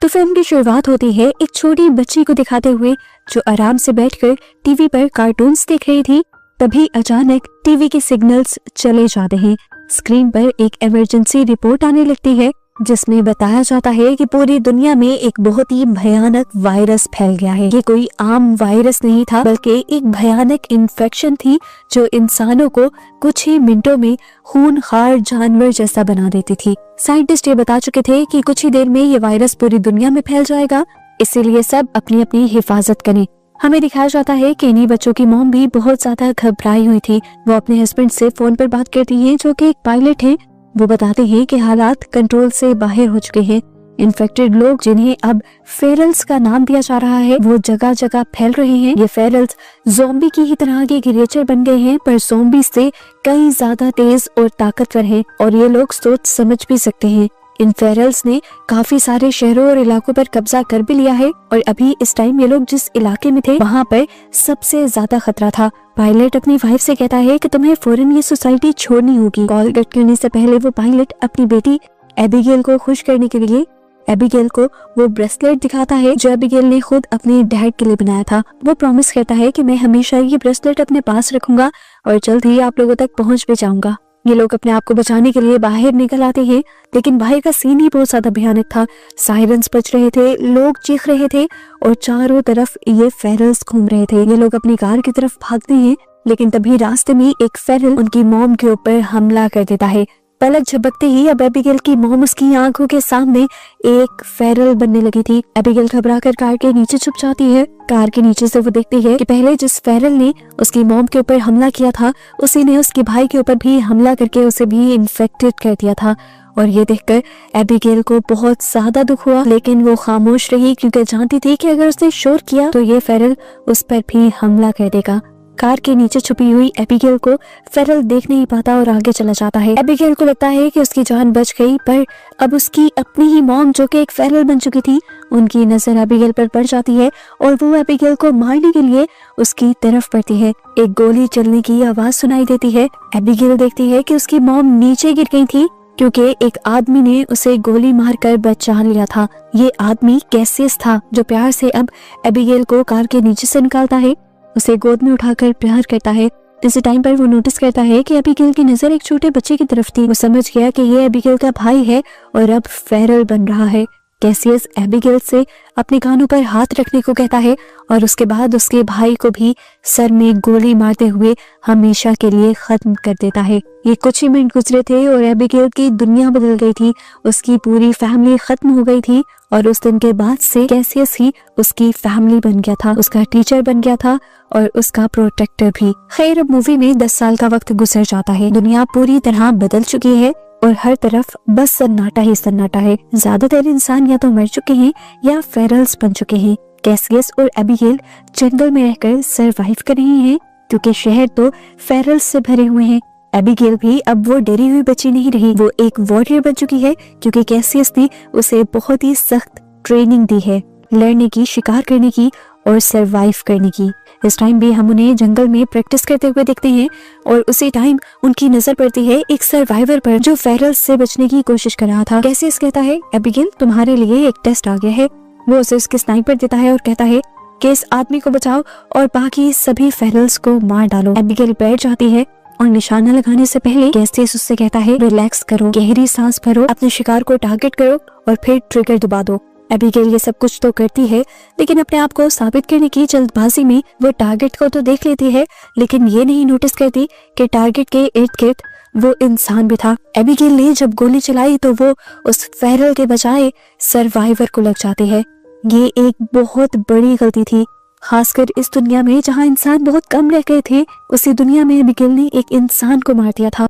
तो फिल्म की शुरुआत होती है एक छोटी बच्ची को दिखाते हुए जो आराम से बैठकर टीवी पर कार्टून्स देख रही थी। तभी अचानक टीवी के सिग्नल्स चले जाते हैं। स्क्रीन पर एक इमरजेंसी रिपोर्ट आने लगती है जिसमें बताया जाता है कि पूरी दुनिया में एक बहुत ही भयानक वायरस फैल गया है। ये कोई आम वायरस नहीं था बल्कि एक भयानक इन्फेक्शन थी जो इंसानों को कुछ ही मिनटों में खूनखार जानवर जैसा बना देती थी। साइंटिस्ट ये बता चुके थे कि कुछ ही देर में ये वायरस पूरी दुनिया में फैल जाएगा, इसीलिए सब अपनी अपनी हिफाजत करें। हमें दिखाया जाता है कि इन्हीं बच्चों की मॉम भी बहुत ज्यादा घबराई हुई थी। वो अपने हस्बैंड से फोन पर बात करती हैं जो कि एक पायलट हैं। वो बताते हैं कि हालात कंट्रोल से बाहर हो चुके हैं। इन्फेक्टेड लोग जिन्हें अब फेरल्स का नाम दिया जा रहा है वो जगह जगह फैल रहे हैं। ये फेरल्स ज़ॉम्बी की ही तरह के क्रिएचर बन गए हैं पर ज़ॉम्बी से कई ज्यादा तेज और ताकतवर हैं और ये लोग सोच समझ भी सकते हैं। इन फेरल्स ने काफी सारे शहरों और इलाकों पर कब्जा कर भी लिया है और अभी इस टाइम ये लोग जिस इलाके में थे वहाँ पर सबसे ज्यादा खतरा था। पायलट अपनी वाइफ से कहता है कि तुम्हें फौरन ये सोसाइटी छोड़नी होगी। कॉल कट करने से पहले वो पायलट अपनी बेटी एबिगेल को खुश करने के लिए एबिगेल को वो ब्रेसलेट दिखाता है जो एबिगेल ने खुद अपने डैड के लिए बनाया था। वो प्रॉमिस करता है कि मैं हमेशा ये ब्रेसलेट अपने पास रखूंगा और जल्द ही आप लोगों तक पहुंच भी जाऊंगा। ये लोग अपने आप को बचाने के लिए बाहर निकल आते हैं लेकिन बाहर का सीन ही बहुत ज्यादा भयानक था। सायरन्स बज रहे थे, लोग चीख रहे थे और चारों तरफ ये फेरल्स घूम रहे थे। ये लोग अपनी कार की तरफ भागते हैं लेकिन तभी रास्ते में एक फेरल उनकी मॉम के ऊपर हमला कर देता है। पलक झपकते ही अब एबिगेल की मॉम उसकी आंखों के सामने एक फेरल बनने लगी थी। एबिगेल घबराकर कार के नीचे छुप जाती है। कार के नीचे से वो देखती है कि पहले जिस फेरल ने उसकी मॉम के ऊपर हमला किया था उसी ने उसके भाई के ऊपर भी हमला करके उसे भी इन्फेक्टेड कर दिया था। और ये देखकर एबिगेल को बहुत ज्यादा दुख हुआ लेकिन वो खामोश रही क्योंकि जानती थी कि अगर उसने शोर किया तो ये फेरल उस पर भी हमला कर देगा। कार के नीचे छुपी हुई एबिगेल को फेरल देख नहीं पाता और आगे चला जाता है। एबिगेल को लगता है कि उसकी जान बच गई पर अब उसकी अपनी ही मॉम जो कि एक फेरल बन चुकी थी उनकी नजर एबिगेल पर पड़ जाती है और वो एबिगेल को मारने के लिए उसकी तरफ बढ़ती है। एक गोली चलने की आवाज सुनाई देती है। एबिगेल देखती है कि उसकी मॉम नीचे गिर गई थी क्योंकि एक आदमी ने उसे गोली मारकर बचा लिया था। ये आदमी कैसियस था जो प्यार से अब एबिगेल को कार के नीचे से निकालता है, उसे गोद में उठाकर प्यार करता है। इसी टाइम पर वो नोटिस करता है कि एबिगेल की नजर एक छोटे बच्चे की तरफ थी। वो समझ गया कि ये एबिगेल का भाई है और अब फेरल बन रहा है। कैसियस एबिगेल से अपने कानों पर हाथ रखने को कहता है और उसके बाद उसके भाई को भी सर में गोली मारते हुए हमेशा के लिए खत्म कर देता है। ये कुछ ही मिनट गुजरे थे और एबिगेल की दुनिया बदल गई थी। उसकी पूरी फैमिली खत्म हो गई थी और उस दिन के बाद से कैसियस ही उसकी फैमिली बन गया था, उसका टीचर बन गया था और उसका प्रोटेक्टर भी। खैर अब मूवी में 10 साल का वक्त गुजर जाता है। दुनिया पूरी तरह बदल चुकी है और हर तरफ बस सन्नाटा ही सन्नाटा है। ज्यादातर इंसान या तो मर चुके हैं या फेरल्स बन चुके हैं। कैसियस और एबिगेल जंगल में रहकर सरवाइव कर रहे हैं क्योंकि शहर तो फेरल्स से भरे हुए हैं। एबिगेल भी अब वो डरी हुई बच्ची नहीं रही, वो एक वॉरियर बन चुकी है क्योंकि कैसियस ने उसे बहुत ही सख्त ट्रेनिंग दी है लड़ने की, शिकार करने की और सरवाइव करने की। इस टाइम भी हम उन्हें जंगल में प्रैक्टिस करते हुए देखते हैं और उसी टाइम उनकी नजर पड़ती है एक सर्वाइवर पर जो फेरल्स से बचने की कोशिश कर रहा था। कैसियस कहता है एबिगेल तुम्हारे लिए एक टेस्ट आ गया है। वो उसे उसके स्नाइपर देता है और कहता है कि इस आदमी को बचाओ और बाकी सभी फेरल्स को मार डालो। एबिगेल बैठ जाती है और निशाना लगाने से पहले कैसियस उससे कहता है रिलैक्स करो, गहरी सांस भरो, अपने शिकार को टारगेट करो और फिर ट्रिगर दबा दो। एबिगेल ये सब कुछ तो करती है लेकिन अपने आप को साबित करने की जल्दबाजी में वो टारगेट को तो देख लेती है लेकिन ये नहीं नोटिस करती कि टारगेट के इर्द गिर्द वो इंसान भी था। एबिगेल ने जब गोली चलाई तो वो उस फेरल के बजाय सर्वाइवर को लग जाती है। ये एक बहुत बड़ी गलती थी, खासकर इस दुनिया में जहाँ इंसान बहुत कम रह गए थे। उसी दुनिया में एबिगेल ने एक इंसान को मार दिया था।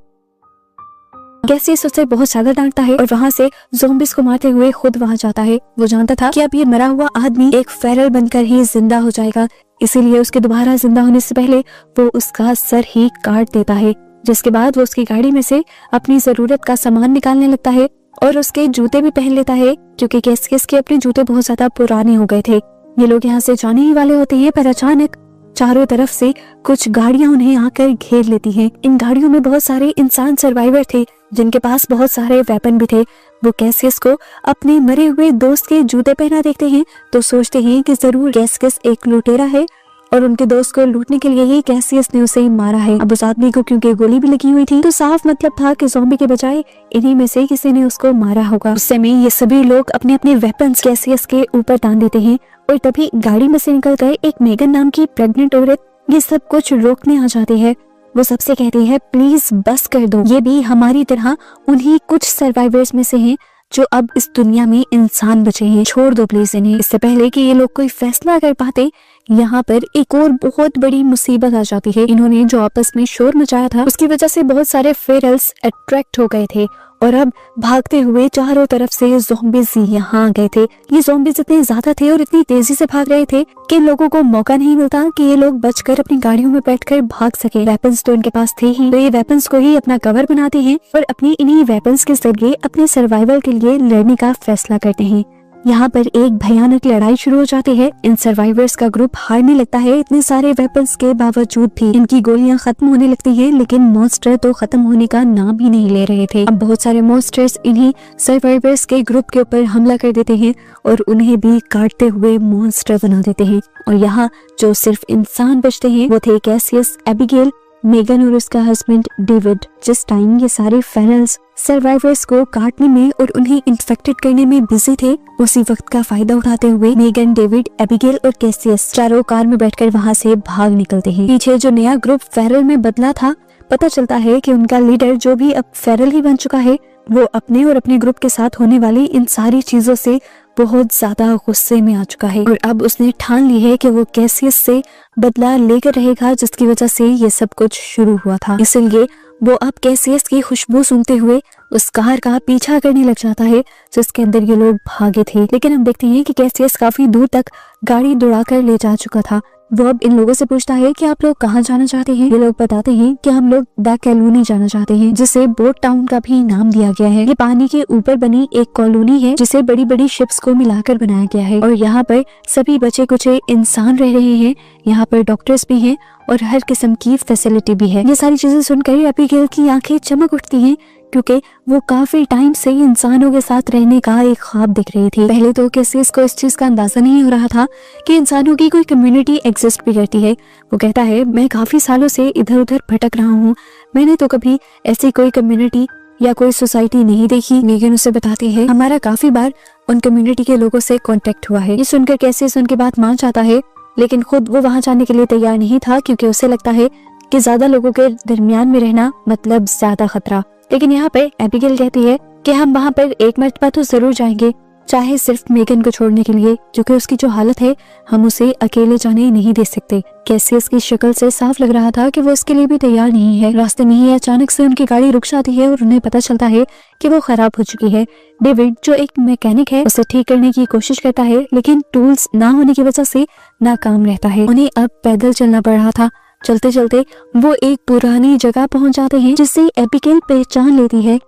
कैसियस उसे बहुत ज्यादा डांटता है और वहाँ से ज़ॉम्बिस को मारते हुए खुद वहाँ जाता है। वो जानता था कि अब ये मरा हुआ आदमी एक फेरल बनकर ही जिंदा हो जाएगा, इसीलिए उसके दोबारा जिंदा होने से पहले वो उसका सर ही काट देता है। जिसके बाद वो उसकी गाड़ी में से अपनी जरूरत का सामान निकालने लगता है और उसके जूते भी पहन लेता है क्योंकि कैसियस के अपने जूते बहुत ज्यादा पुराने हो गए थे। ये लोग यहाँ से जाने ही वाले होते हैं पर अचानक चारों तरफ से कुछ गाड़ियां उन्हें आकर घेर लेती हैं। इन गाड़ियों में बहुत सारे इंसान सर्वाइवर थे जिनके पास बहुत सारे वेपन भी थे। वो कैसियस को अपने मरे हुए दोस्त के जूते पहना देखते हैं तो सोचते हैं कि जरूर कैसियस एक लुटेरा है और उनके दोस्त को लूटने के लिए ही कैसियस ने उसे मारा है। अब उस आदमी को क्योंकि गोली भी लगी हुई थी तो साफ मतलब था कि ज़ॉम्बी के बजाय इन्हीं में से किसी ने उसको मारा होगा। उस समय ये सभी लोग अपने अपने वेपन्स कैसियस के ऊपर तान देते हैं और तभी गाड़ी में से निकल कर एक मेगन नाम की प्रेग्नेंट औरत ये सब कुछ रोकने आ जाती है। वो सबसे कहती है प्लीज बस कर दो, ये भी हमारी तरह उन्हीं कुछ सर्वाइवर्स में से हैं जो अब इस दुनिया में इंसान बचे हैं, छोड़ दो प्लीज इन्हें। इससे पहले कि ये लोग कोई फैसला कर पाते यहाँ पर एक और बहुत बड़ी मुसीबत आ जाती है। इन्होंने जो आपस में शोर मचाया था उसकी वजह से बहुत सारे फेरल्स अट्रैक्ट हो गए थे और अब भागते हुए चारों तरफ से ज़ॉम्बीज़ यहाँ आ गए थे। ये ज़ॉम्बीज़ इतने ज्यादा थे और इतनी तेजी से भाग रहे थे कि इन लोगों को मौका नहीं मिलता कि ये लोग बचकर अपनी गाड़ियों में बैठकर भाग सके। वेपन्स तो इनके पास थे ही, तो ये वेपन्स को ही अपना कवर बनाते हैं और अपनी इन्हीं वेपन्स के जरिए अपने सर्वाइवल के लिए लड़ने का फैसला करते हैं। यहाँ पर एक भयानक लड़ाई शुरू हो जाती है। इन सर्वाइवर्स का ग्रुप हारने लगता है। इतने सारे वेपन्स के बावजूद भी इनकी गोलियां खत्म होने लगती हैं, लेकिन मॉन्स्टर तो खत्म होने का नाम ही नहीं ले रहे थे। अब बहुत सारे मॉन्स्टर्स इन्हीं सर्वाइवर्स के ग्रुप के ऊपर हमला कर देते हैं और उन्हें भी काटते हुए मॉन्स्टर बना देते हैं। और यहाँ जो सिर्फ इंसान बचते हैं वो थे कैसियस, एबिगेल, मेगन और उसका हस्बैंड डेविड। जिस टाइम ये सारे फेरल्स सर्वाइवर्स को काटने में और उन्हें इन्फेक्टेड करने में बिजी थे, उसी वक्त का फायदा उठाते हुए मेगन, डेविड, एबिगेल और कैसियस चारों कार में बैठकर वहाँ से भाग निकलते हैं। पीछे जो नया ग्रुप फेरल में बदला था, पता चलता है कि उनका लीडर जो भी अब फेरल ही बन चुका है, वो अपने और अपने ग्रुप के साथ होने वाली इन सारी चीजों से बहुत ज्यादा गुस्से में आ चुका है और अब उसने ठान ली है कि वो कैसियस से बदला लेकर रहेगा, जिसकी वजह से ये सब कुछ शुरू हुआ था। इसलिए वो अब कैसियस की खुशबू सूंघते हुए उस कार का पीछा करने लग जाता है जिसके अंदर ये लोग भागे थे। लेकिन हम देखते हैं कि कैसियस काफी दूर तक गाड़ी दौड़ाकर ले जा चुका था। वो अब इन लोगों से पूछता है कि आप लोग कहाँ जाना चाहते हैं। ये लोग बताते हैं कि हम लोग द कॉलोनी जाना चाहते हैं, जिसे बोट टाउन का भी नाम दिया गया है। ये पानी के ऊपर बनी एक कॉलोनी है जिसे बड़ी बड़ी शिप्स को मिलाकर बनाया गया है और यहाँ पर सभी बचे कुचे इंसान रह रहे हैं। यहाँ पर डॉक्टर्स भी हैं और हर किस्म की फैसिलिटी भी है। ये सारी चीजें सुनकर एबिगेल की आंखें चमक उठती हैं क्योंकि वो काफी टाइम से इंसानों के साथ रहने का एक ख्वाब दिख रही थी। पहले तो कैसियस को इस चीज का अंदाजा नहीं हो रहा था कि इंसानों की कोई कम्युनिटी एग्जिस्ट भी करती है। वो कहता है मैं काफी सालों से इधर उधर भटक रहा हूँ, मैंने तो कभी ऐसी कोई कम्युनिटी या कोई सोसाइटी नहीं देखी। मेगन उसे बताती है हमारा काफी बार उन कम्युनिटी के लोगों से कॉन्टेक्ट हुआ है। ये सुनकर कैसियस उनकी बात मान जाता है, लेकिन खुद वो वहाँ जाने के लिए तैयार नहीं था क्योंकि उसे लगता है कि ज्यादा लोगों के दरमियान में रहना मतलब ज्यादा खतरा। लेकिन यहाँ पे एबिगेल कहती है कि हम वहाँ पर एक मर्तबा तो जरूर जाएंगे, चाहे सिर्फ मेगन को छोड़ने के लिए, क्योंकि उसकी जो हालत है हम उसे अकेले जाने नहीं दे सकते। कैसियस की शक्ल से साफ लग रहा था कि वो इसके लिए भी तैयार नहीं है। रास्ते में ही अचानक से उनकी गाड़ी रुक जाती है और उन्हें पता चलता है कि वो खराब हो चुकी है। डेविड जो एक मैकेनिक है उसे ठीक करने की कोशिश करता है, लेकिन टूल्स ना होने की वजह से नाकाम रहता है। उन्हें अब पैदल चलना पड़ रहा था। चलते चलते वो एक पुरानी जगह पहुंच जाते हैं जिसे एबिगेल पहचान लेती है।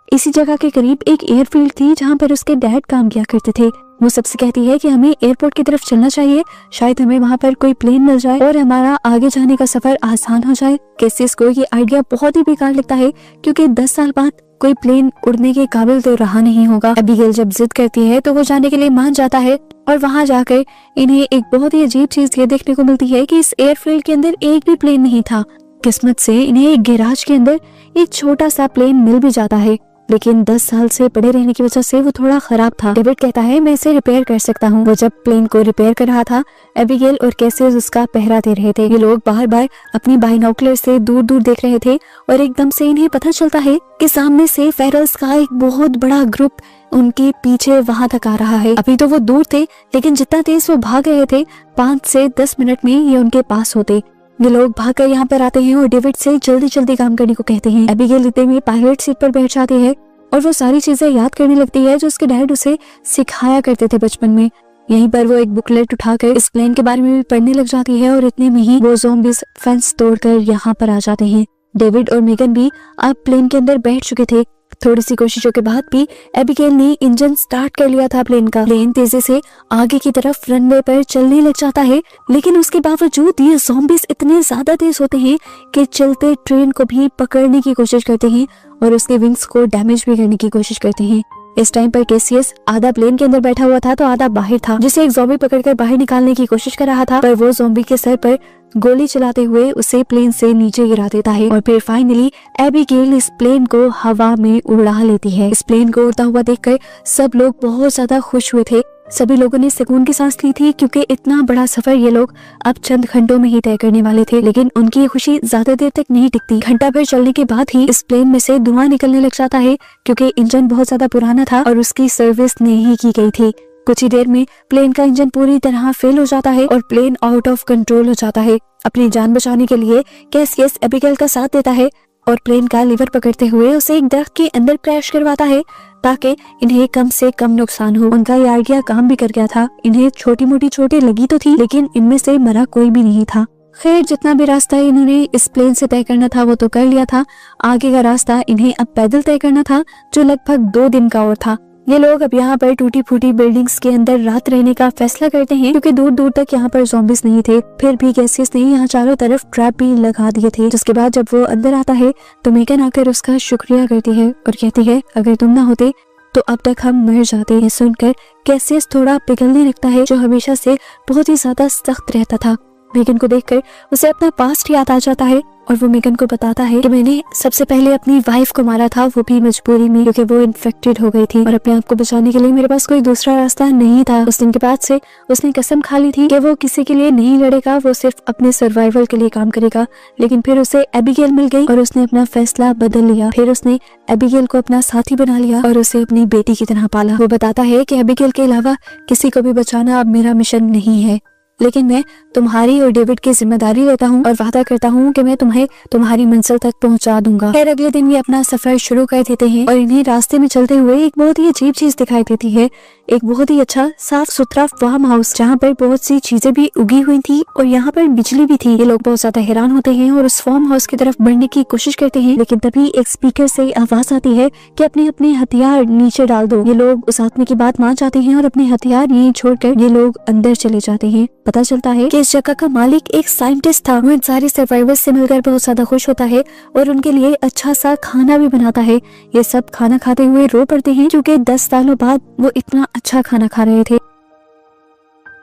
इसी जगह के करीब एक एयरफील्ड थी जहां पर उसके डैड काम किया करते थे। वो सबसे कहती है कि हमें एयरपोर्ट की तरफ चलना चाहिए, शायद हमें वहां पर कोई प्लेन मिल जाए और हमारा आगे जाने का सफर आसान हो जाए। कैसियस को ये आइडिया बहुत ही बेकार लगता है क्योंकि 10 साल बाद कोई प्लेन उड़ने के काबिल तो रहा नहीं होगा। एबिगेल जब जिद करती है तो वो जाने के लिए मान जाता है और वहां जाकर इन्हें एक बहुत ही अजीब चीज ये देखने को मिलती है कि इस एयरफील्ड के अंदर एक भी प्लेन नहीं था। किस्मत से इन्हें एक गैराज के अंदर एक छोटा सा प्लेन मिल भी जाता है, लेकिन 10 साल से पड़े रहने की वजह से वो थोड़ा खराब था। डेविड कहता है मैं इसे रिपेयर कर सकता हूँ। वो जब प्लेन को रिपेयर कर रहा था, एबिगेल और कैसियस उसका पहरा दे रहे थे। ये लोग बार बार अपनी बाइनोकुलर से दूर दूर देख रहे थे और एकदम से इन्हें पता चलता है कि सामने से फेरल्स का एक बहुत बड़ा ग्रुप उनके पीछे वहां तक आ रहा है। अभी तो वो दूर थे, लेकिन जितना तेज वो भाग रहे थे 5 से 10 मिनट में ये उनके पास होते। ये लोग भागकर यहाँ पर आते हैं और डेविड से जल्दी जल्दी काम करने को कहते हैं। एबिगेल इतने में पायलट सीट पर बैठ जाती है और वो सारी चीजें याद करने लगती है जो उसके डैड उसे सिखाया करते थे बचपन में। यहीं पर वो एक बुकलेट उठाकर इस प्लेन के बारे में भी पढ़ने लग जाती है और इतने में ही वो ज़ॉम्बीज़ फेंस तोड़कर यहाँ पर आ जाते हैं। डेविड और मेगन भी अब प्लेन के अंदर बैठ चुके थे थोड़ी सी कोशिशों के बाद भी एबिगेल ने इंजन स्टार्ट कर लिया था प्लेन का। प्लेन तेजी से आगे की तरफ रनवे पर चलने लग जाता है, लेकिन उसके बावजूद ये ज़ॉम्बीज इतने ज्यादा तेज होते हैं कि चलते ट्रेन को भी पकड़ने की कोशिश करते हैं और उसके विंग्स को डैमेज भी करने की कोशिश करते हैं। इस टाइम पर कैसियस आधा प्लेन के अंदर बैठा हुआ था तो आधा बाहर था, जिसे एक ज़ॉम्बी पकड़कर बाहर निकालने की कोशिश कर रहा था, पर वो ज़ॉम्बी के सर पर गोली चलाते हुए उसे प्लेन से नीचे गिरा देता है और फिर फाइनली एबिगेल इस प्लेन को हवा में उड़ा लेती है। इस प्लेन को उड़ता हुआ देखकर सब लोग बहुत ज्यादा खुश हुए थे। सभी लोगों ने सुकून की सांस ली थी क्योंकि इतना बड़ा सफर ये लोग अब चंद घंटों में ही तय करने वाले थे। लेकिन उनकी ये खुशी ज्यादा देर तक नहीं टिकती। घंटा भर चलने के बाद ही इस प्लेन में से धुआं निकलने लग जाता है क्योंकि इंजन बहुत ज्यादा पुराना था और उसकी सर्विस नहीं की गई थी। कुछ ही देर में प्लेन का इंजन पूरी तरह फेल हो जाता है और प्लेन आउट ऑफ कंट्रोल हो जाता है। अपनी जान बचाने के लिए कैसियस एबिगेल का साथ देता है और प्लेन का लीवर पकड़ते हुए उसे एक दरख्त के अंदर क्रैश करवाता है ताकि इन्हें कम से कम नुकसान हो। उनका ये आइडिया काम भी कर गया था। इन्हें छोटी मोटी चोटें लगी तो थी, लेकिन इनमें से मरा कोई भी नहीं था। खैर, जितना भी रास्ता इन्होंने इस प्लेन से तय करना था वो तो कर लिया था। आगे का रास्ता इन्हें अब पैदल तय करना था, जो लगभग 2 दिन का और था। ये लोग अब यहाँ पर टूटी फूटी बिल्डिंग्स के अंदर रात रहने का फैसला करते हैं क्योंकि दूर दूर तक यहाँ पर ज़ॉम्बीज नहीं थे। फिर भी कैसियस ने यहाँ चारों तरफ ट्रैप भी लगा दिए थे। जिसके बाद जब वो अंदर आता है तो मेगन आकर उसका शुक्रिया करती है और कहती है अगर तुम ना होते तो अब तक हम मर जाते। हैं सुनकर कैसियस थोड़ा पिघलने लगता है, जो हमेशा से बहुत ही ज्यादा सख्त रहता था। मेगन को देखकर उसे अपना पास्ट याद आ जाता है और वो मेगन को बताता है कि मैंने सबसे पहले अपनी वाइफ को मारा था, वो भी मजबूरी में क्योंकि वो इन्फेक्टेड हो गई थी और अपने आप को बचाने के लिए मेरे पास कोई दूसरा रास्ता नहीं था। उस दिन के बाद से उसने कसम खा ली थी कि वो किसी के लिए नहीं लड़ेगा, वो सिर्फ अपने सर्वाइवल के लिए काम करेगा। लेकिन फिर उसे एबिगेल मिल गई और उसने अपना फैसला बदल लिया। फिर उसने एबिगेल को अपना साथी बना लिया और उसे अपनी बेटी की तरह पाला। वो बताता है कि एबिगेल के अलावा किसी को भी बचाना अब मेरा मिशन नहीं है, लेकिन मैं तुम्हारी और डेविड की जिम्मेदारी लेता हूँ और वादा करता हूँ कि मैं तुम्हें तुम्हारी मंजिल तक पहुँचा दूंगा। खैर, अगले दिन ये अपना सफर शुरू कर देते हैं और इन्हें रास्ते में चलते हुए एक बहुत ही अजीब चीज दिखाई देती है। एक बहुत ही अच्छा साफ सुथरा फार्म हाउस जहाँ पर बहुत सी चीजें भी उगी हुई थी और यहाँ पर बिजली भी थी। ये लोग बहुत ज्यादा हैरान होते हैं और उस फार्म हाउस की तरफ बढ़ने की कोशिश करते हैं, लेकिन तभी एक स्पीकर से आवाज आती है कि अपने अपने हथियार नीचे डाल दो। ये लोग उस आदमी की बात मान जाते हैं और अपने हथियार यहीं छोड़कर ये लोग अंदर चले जाते हैं। पता चलता है कि इस जगह का मालिक एक साइंटिस्ट था। वो इन सारे सर्वाइवर्स से मिलकर बहुत ज्यादा खुश होता है और उनके लिए अच्छा सा खाना भी बनाता है। ये सब खाना खाते हुए रो पड़ते हैं क्योंकि 10 सालों बाद वो इतना अच्छा खाना खा रहे थे।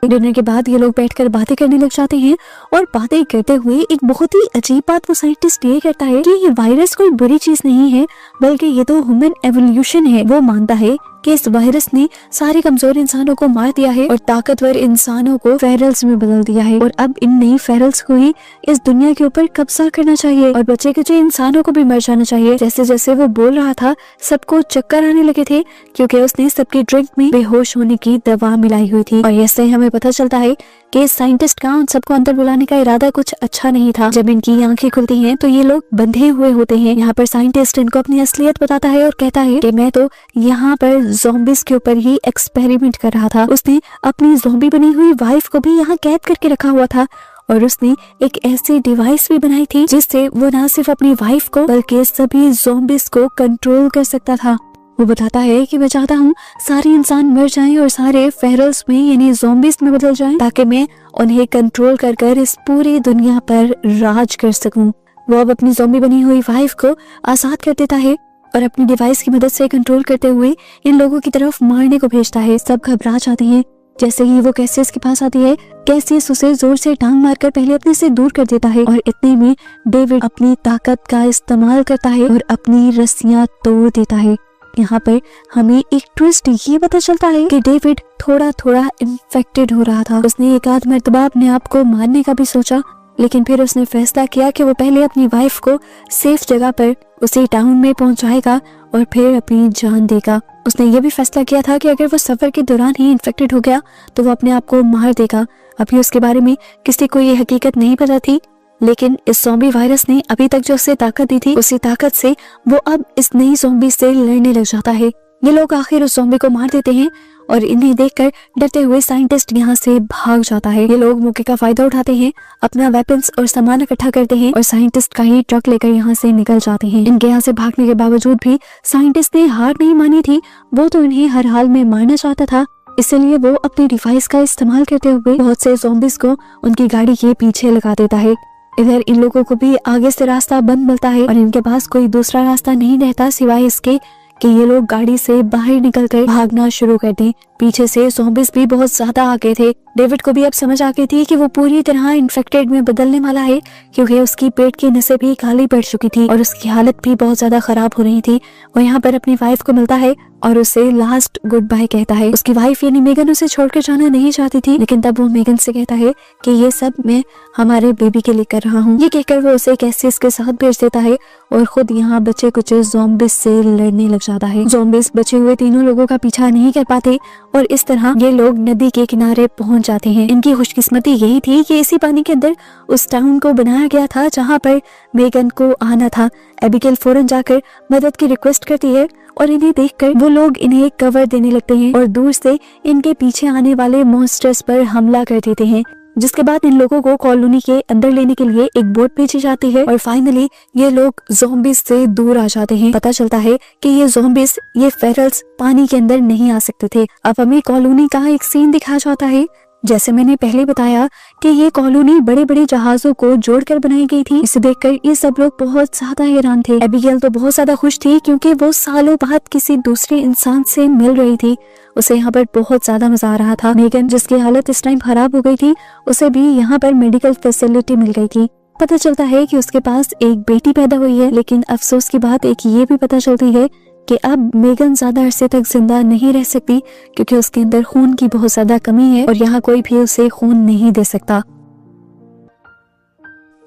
डिनर के बाद ये लोग बैठकर बातें करने लग जाते हैं और बातें करते हुए एक बहुत ही अजीब बात वो साइंटिस्ट ये कहता है कि ये वायरस कोई बुरी चीज नहीं है, बल्कि ये तो ह्यूमन एवोल्यूशन है। वो मानता है कि इस वायरस ने सारे कमजोर इंसानों को मार दिया है और ताकतवर इंसानों को फेरल्स में बदल दिया है और अब इन नई फेरल्स को ही इस दुनिया के ऊपर कब्जा करना चाहिए और बचे कुचे इंसानों को भी मर जाना चाहिए। जैसे जैसे वो बोल रहा था सबको चक्कर आने लगे थे क्योंकि उसने सबकी ड्रिंक में बेहोश होने की दवा मिलाई हुई थी। और ऐसे हमें पता चलता है कि साइंटिस्ट का उन सबको अंदर बुलाने का इरादा कुछ अच्छा नहीं था। जब इनकी आंखें खुलती हैं तो ये लोग बंधे हुए होते हैं। यहाँ पर साइंटिस्ट इनको अपनी असलियत बताता है और कहता है कि मैं तो यहाँ पर ज़ॉम्बीज के ऊपर ही एक्सपेरिमेंट कर रहा था। उसने अपनी ज़ॉम्बी बनी हुई वाइफ को भी यहाँ कैद करके रखा हुआ था और उसने एक ऐसी डिवाइस भी बनाई थी जिससे वो न सिर्फ अपनी वाइफ को बल्कि सभी ज़ॉम्बीज को कंट्रोल कर सकता था। वो बताता है कि मैं चाहता हूँ सारे इंसान मर जाएं और सारे फेरल्स में यानी ज़ॉम्बीज में बदल जाएं ताकि मैं उन्हें कंट्रोल कर कर इस पूरी दुनिया पर राज कर सकूं। वो अब अपनी ज़ॉम्बी बनी हुई वाइफ को आजाद कर देता है और अपनी डिवाइस की मदद से कंट्रोल करते हुए इन लोगों की तरफ मारने को भेजता है। सब घबरा जाते हैं। जैसे ही वो कैसियस के पास आती है, कैसियस उसे जोर से टांग मारकर पहले अपने से दूर कर देता है और इतने में डेविड अपनी ताकत का इस्तेमाल करता है और अपनी रस्सियां तोड़ देता है। यहाँ पर हमें एक ट्विस्ट ये पता चलता है कि डेविड थोड़ा थोड़ा इन्फेक्टेड हो रहा था। उसने एक आध मर्तबा अपने आप को मारने का भी सोचा, लेकिन फिर उसने फैसला किया कि वो पहले अपनी वाइफ को सेफ जगह पर उसी टाउन में पहुंचाएगा और फिर अपनी जान देगा। उसने ये भी फैसला किया था कि अगर वो सफर के दौरान ही इन्फेक्टेड हो गया तो वो अपने आप को मार देगा। अभी उसके बारे में किसी को ये हकीकत नहीं पता थी, लेकिन इस ज़ॉम्बी वायरस ने अभी तक जो उसे ताकत दी थी उसी ताकत से वो अब इस नई ज़ॉम्बी से लड़ने लग जाता है। ये लोग आखिर उस ज़ॉम्बी को मार देते हैं और इन्हें देखकर डरते हुए साइंटिस्ट यहाँ से भाग जाता है। ये लोग मौके का फायदा उठाते हैं, अपना वेपन्स और सामान इकट्ठा करते हैं और साइंटिस्ट का ही ट्रक लेकर यहाँ से निकल जाते हैं। इनके यहाँ से भागने के बावजूद भी साइंटिस्ट ने हार नहीं मानी थी। वो तो इन्हें हर हाल में मारना चाहता था, इसलिए वो अपनी डिवाइस का इस्तेमाल करते हुए बहुत से ज़ॉम्बीज को उनकी गाड़ी के पीछे लगा देता है। इधर इन लोगों को भी आगे से रास्ता बंद मिलता है और इनके पास कोई दूसरा रास्ता नहीं रहता सिवाय इसके कि ये लोग गाड़ी से बाहर निकलकर भागना शुरू कर दें। पीछे से ज़ॉम्बीज भी बहुत ज्यादा आ गए थे। डेविड को भी अब समझ आ गई थी कि वो पूरी तरह इन्फेक्टेड में बदलने वाला है, क्योंकि उसकी पेट की नसें भी खाली पड़ चुकी थी और उसकी हालत भी बहुत ज्यादा खराब हो रही थी। वो यहाँ पर अपनी वाइफ को मिलता है और उसे लास्ट गुड बाय कहता है। उसकी वाइफ यानी मेगन उसे छोड़कर जाना नहीं चाहती थी, लेकिन तब वो मेगन से कहता है कि ये सब मैं हमारे बेबी के लिए कर रहा हूँ। ये कहकर वो उसे कैसियस के साथ भेज देता है और खुद यहाँ बचे कुछ ज़ॉम्बीज से लड़ने लग जाता है। ज़ॉम्बीज बचे हुए तीनों लोगों का पीछा नहीं कर पाते और इस तरह ये लोग नदी के किनारे पहुंच जाते हैं। इनकी खुशकिस्मती यही थी कि इसी पानी के अंदर उस टाउन को बनाया गया था जहाँ पर मेगन को आना था। एबिगेल फौरन जाकर मदद की रिक्वेस्ट करती है और इन्हें देखकर वो लोग इन्हें कवर देने लगते हैं और दूर से इनके पीछे आने वाले मॉन्स्टर्स पर हमला कर देते हैं, जिसके बाद इन लोगों को कॉलोनी के अंदर लेने के लिए एक बोट भेजी जाती है और फाइनली ये लोग ज़ॉम्बीज से दूर आ जाते हैं। पता चलता है कि ये ज़ॉम्बीज, ये फेरल्स पानी के अंदर नहीं आ सकते थे। अब हमें कॉलोनी का एक सीन दिखाया जाता है। जैसे मैंने पहले बताया कि ये कॉलोनी बड़े बड़े जहाजों को जोड़कर बनाई गई थी। इसे देखकर ये सब लोग बहुत ज्यादा हैरान थे। एबिगेल तो बहुत ज्यादा खुश थी क्योंकि वो सालों बाद किसी दूसरे इंसान से मिल रही थी। उसे यहाँ पर बहुत ज्यादा मजा आ रहा था। मेगन, जिसकी हालत इस टाइम खराब हो गई थी, उसे भी यहाँ पर मेडिकल फैसिलिटी मिल गई थी। पता चलता है कि उसके पास एक बेटी पैदा हुई है, लेकिन अफसोस की बात एक ये भी पता चलती है कि अब मेगन ज्यादा अरसे तक जिंदा नहीं रह सकती, क्योंकि उसके अंदर खून की बहुत ज्यादा कमी है और यहाँ कोई भी उसे खून नहीं दे सकता।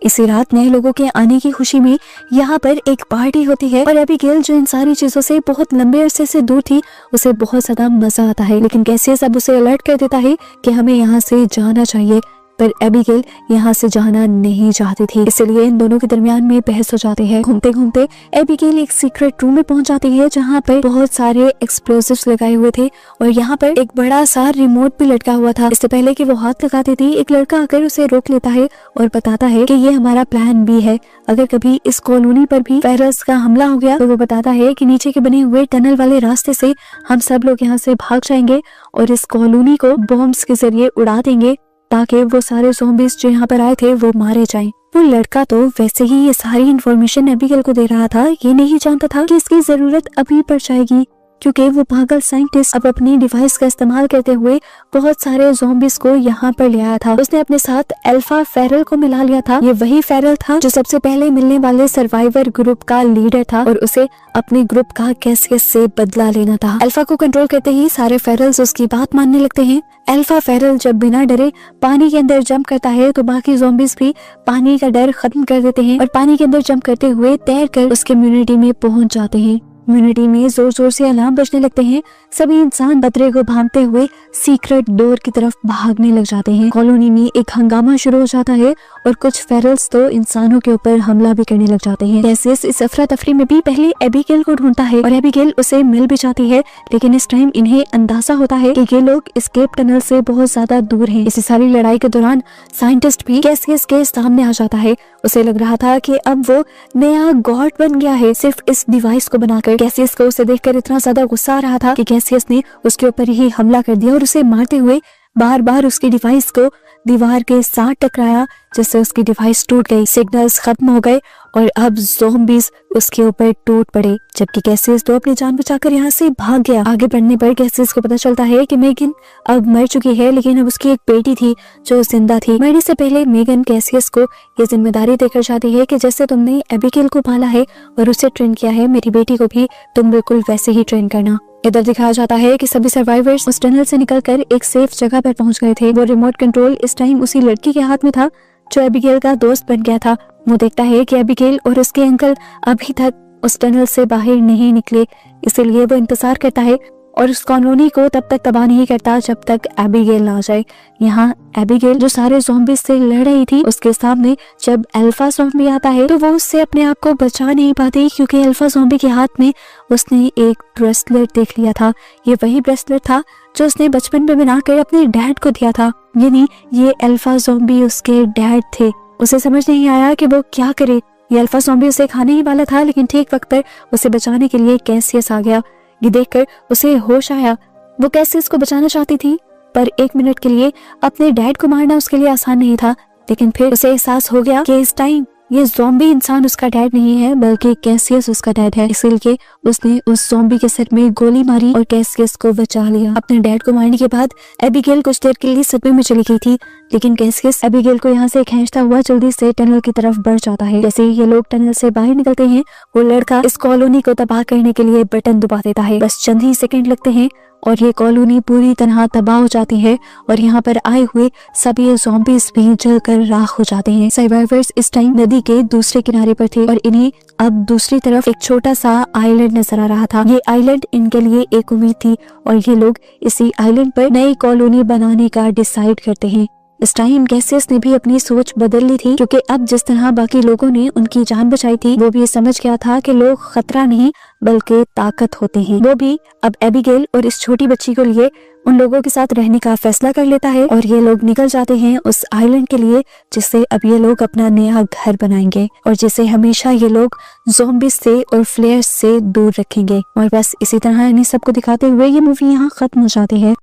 इसी रात नए लोगों के आने की खुशी में यहाँ पर एक पार्टी होती है और एबिगेल, जो इन सारी चीजों से बहुत लंबे अरसे से दूर थी, उसे बहुत ज्यादा मजा आता है। लेकिन कैसियस अब उसे अलर्ट कर देता है कि हमें यहाँ से जाना चाहिए, पर एबिगेल यहाँ से जाना नहीं चाहती थी, इसलिए इन दोनों के दरमियान में बहस हो जाती है। घूमते घूमते एबिगेल एक सीक्रेट रूम में पहुंच जाती है जहाँ पर बहुत सारे एक्सप्लोसिव्स लगाए हुए थे और यहाँ पर एक बड़ा सा रिमोट भी लटका हुआ था। इससे पहले कि वो हाथ लगाती थी, एक लड़का आकर उसे रोक लेता है और बताता है कि ये हमारा प्लान भी है। अगर कभी इस कॉलोनी पर भी फेरल्स का हमला हो गया तो वो बताता है कि नीचे के बने हुए टनल वाले रास्ते से हम सब लोग यहाँ से भाग जाएंगे और इस कॉलोनी को बॉम्ब्स के जरिए उड़ा देंगे ताकि वो सारे ज़ॉम्बीज जो यहाँ पर आए थे वो मारे जाएं। वो लड़का तो वैसे ही ये सारी इन्फॉर्मेशन एबिगेल को दे रहा था, ये नहीं जानता था कि इसकी जरूरत अभी पड़ जाएगी, क्योंकि वो पागल साइंटिस्ट अब अपनी डिवाइस का इस्तेमाल करते हुए बहुत सारे ज़ॉम्बीज को यहाँ पर ले आया था। उसने अपने साथ अल्फा फेरल को मिला लिया था। ये वही फेरल था जो सबसे पहले मिलने वाले सर्वाइवर ग्रुप का लीडर था और उसे अपने ग्रुप का कैसियस से बदला लेना था। अल्फा को कंट्रोल करते ही सारे फेरल्स उसकी बात मानने लगते हैं। अल्फा फेरल जब बिना डरे पानी के अंदर जंप करता है तो बाकी ज़ॉम्बीज भी पानी का डर खत्म कर देते हैं और पानी के अंदर जंप करते हुए तैरकर उस कम्युनिटी में पहुंच जाते हैं। कम्युनिटी में जोर जोर से अलार्म बजने लगते हैं। सभी इंसान खतरे को भांपते हुए सीक्रेट डोर की तरफ भागने लग जाते हैं। कॉलोनी में एक हंगामा शुरू हो जाता है और कुछ फेरल्स तो इंसानों के ऊपर हमला भी करने लग जाते हैं। कैसियस इस अफरा तफरी में भी पहले एबिगेल को ढूंढता है और एबिगेल उसे मिल भी जाती है, लेकिन इस टाइम इन्हें अंदाजा होता है कि ये लोग एस्केप टनल से बहुत ज्यादा दूर हैं। इस सारी लड़ाई के दौरान साइंटिस्ट भी कैसियस के सामने आ जाता है। उसे लग रहा था कि अब वो नया गॉड बन गया है सिर्फ इस डिवाइस को बनाकर। कैसियस को उसे देखकर इतना ज्यादा गुस्सा आ रहा था कि कैसियस ने उसके ऊपर ही हमला कर दिया और उसे मारते हुए बार बार उसकी डिवाइस को दीवार के साथ टकराया, जिससे उसकी डिवाइस टूट गई। सिग्नल्स खत्म हो गए और अब ज़ॉम्बीज उसके ऊपर टूट पड़े, जबकि कैसियस तो अपनी जान बचाकर यहाँ से भाग गया। आगे बढ़ने पर कैसियस को पता चलता है कि मेगन अब मर चुकी है, लेकिन अब उसकी एक बेटी थी जो जिंदा थी। मरने से पहले मेगन कैसियस को ये जिम्मेदारी देकर जाती है कि जैसे तुमने एबिगेल को पाला है और उसे ट्रेन किया है, मेरी बेटी को भी तुम बिल्कुल वैसे ही ट्रेन करना। इधर दिखाया जाता है कि सभी सर्वाइवर्स उस टनल से निकलकर एक सेफ जगह पर पहुंच गए थे। वो रिमोट कंट्रोल इस टाइम उसी लड़की के हाथ में था जो एबिगेल का दोस्त बन गया था। वो देखता है कि एबिगेल और उसके अंकल अभी तक उस टनल से बाहर नहीं निकले, इसीलिए वो इंतजार करता है और उस कॉलोनी को तब तक तबाह नहीं करता जब तक एबिगेल ना आ जाए। यहाँ एबिगेल जो सारे ज़ॉम्बीज़ से लड़ रही थी, उसके सामने जब अल्फा ज़ॉम्बी आता है तो वो उससे अपने आप को बचा नहीं पाती, क्योंकि अल्फा ज़ॉम्बी के हाथ में उसने एक ब्रेसलेट देख लिया था। ये वही ब्रेसलेट था जो उसने बचपन में बनाकर अपने डैड को दिया था, यानी ये अल्फा ज़ॉम्बी उसके डैड थे। उसे समझ नहीं आया कि वो क्या करे। ये अल्फा ज़ॉम्बी उसे खाने ही वाला था, लेकिन ठीक वक्त पर उसे बचाने के लिए कैसियस आ गया। ये देखकर उसे होश आया। वो कैसियस को बचाना चाहती थी, पर एक मिनट के लिए अपने डैड को मारना उसके लिए आसान नहीं था। लेकिन फिर उसे एहसास हो गया कि इस टाइम ये ज़ॉम्बी इंसान उसका डैड नहीं है, बल्कि कैसियस उसका डैड है। इसलिए उसने उस ज़ॉम्बी के सर में गोली मारी और कैसियस को बचा लिया। अपने डैड को मारने के बाद एबिगेल कुछ देर के लिए सदमे में चली गई थी, लेकिन कैसियस एबिगेल को यहाँ से खींचता हुआ जल्दी से टनल की तरफ बढ़ जाता है। जैसे ही ये लोग टनल से बाहर निकलते हैं, वो लड़का इस कॉलोनी को तबाह करने के लिए बटन दबा देता है। बस चंद ही सेकंड लगते हैं और ये कॉलोनी पूरी तरह तबाह हो जाती है और यहाँ पर आए हुए सभी ज़ॉम्बीज़ भी जलकर राख हो जाते हैं। सर्वाइवर्स इस टाइम नदी के दूसरे किनारे पर थे और इन्हें अब दूसरी तरफ एक छोटा सा आइलैंड नजर आ रहा था। ये आइलैंड इनके लिए एक उम्मीद थी और ये लोग इसी आइलैंड पर नई कॉलोनी बनाने का डिसाइड करते हैं। इस टाइम कैसियस ने भी अपनी सोच बदल ली थी, क्योंकि अब जिस तरह बाकी लोगों ने उनकी जान बचाई थी, वो भी ये समझ गया था कि लोग खतरा नहीं बल्कि ताकत होते हैं। वो भी अब एबिगेल और इस छोटी बच्ची को लिए उन लोगों के साथ रहने का फैसला कर लेता है और ये लोग निकल जाते हैं उस आइलैंड के लिए, जिससे अब ये लोग अपना नया घर बनाएंगे और जिसे हमेशा ये लोग ज़ॉम्बीज़ से और फ्लेयर्स से दूर रखेंगे। और बस इसी तरह इन्हीं सबको दिखाते हुए ये मूवी यहाँ खत्म हो जाती है।